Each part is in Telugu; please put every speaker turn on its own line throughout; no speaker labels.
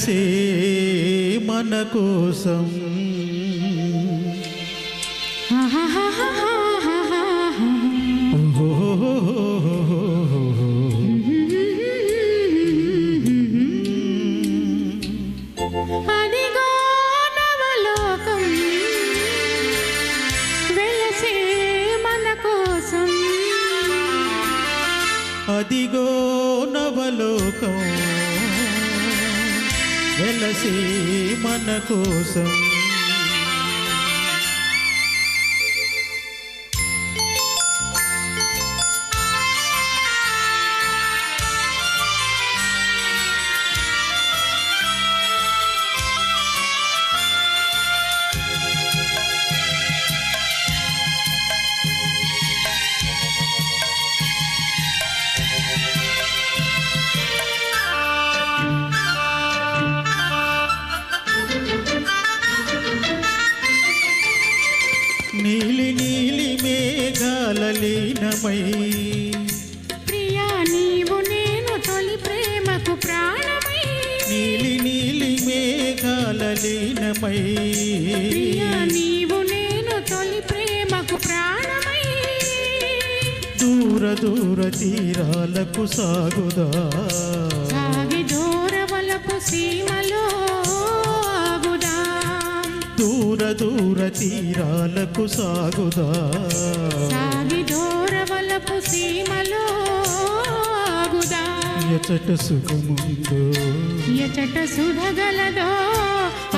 వెలసే మన కోసం అదిగో నవలోకం వెలసే మన కోసం నీలి నీలి మేఘాల లీనమై
ప్రియా నీవు నేను తొలి ప్రేమకు ప్రాణమై
నీలి నీలి మేఘాల లీనమై
ప్రియా నీవు నేను తొలి ప్రేమకు ప్రాణమై
దూర దూర తీరాలకు సాగుదా
సాగి దూరవలపు సీమలో
దూర దూర తీరాలకు సాగుదా
సాగి దూరవలపు సీమలో ఆగుదా
ఎచట సుఖముందో
ఎచట సుధగలదో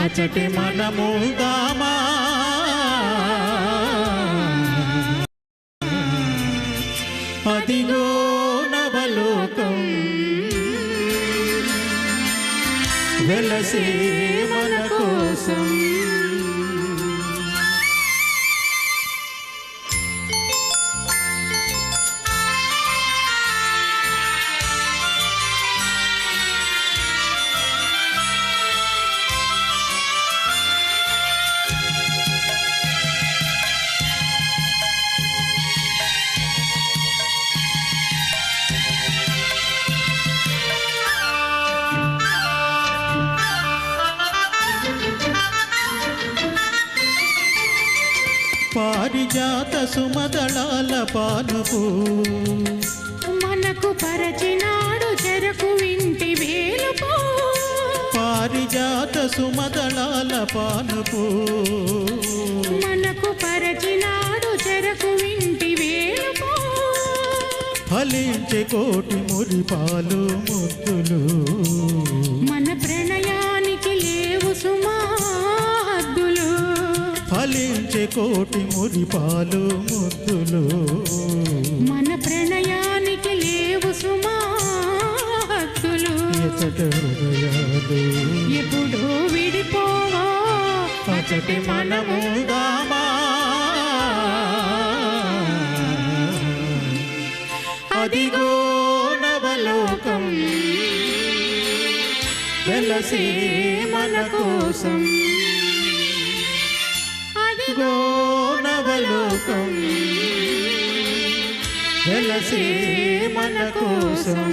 అచటి మనముదామా అదిగో నవలోకం వెలసే మన కోసం పారిజాత సుమదళాల పానుపు
మనకు పరచినాడు చెరకు వింటి వేలుపు
పారిజాత సుమదళాల పానుపు
మనకు పరచినాడు చెరకు వింటి వేలుపు
ఫలించే కోటి మురిపాలు ముద్దులు
మన ప్రణయానికి లేవు సుమా హద్దులు
ఫలించే కోటి మురిపాలు ముద్దులు
మన ప్రణయానికి లేవు సుమా హద్దులు
ఎచట హృదయాలు
ఎప్పుడు విడిపోవో
అచటి మనముదామా అదిగో నవలోకం వెలసే మన కోసం అదిగో నవలోకం వెలసే మన కోసం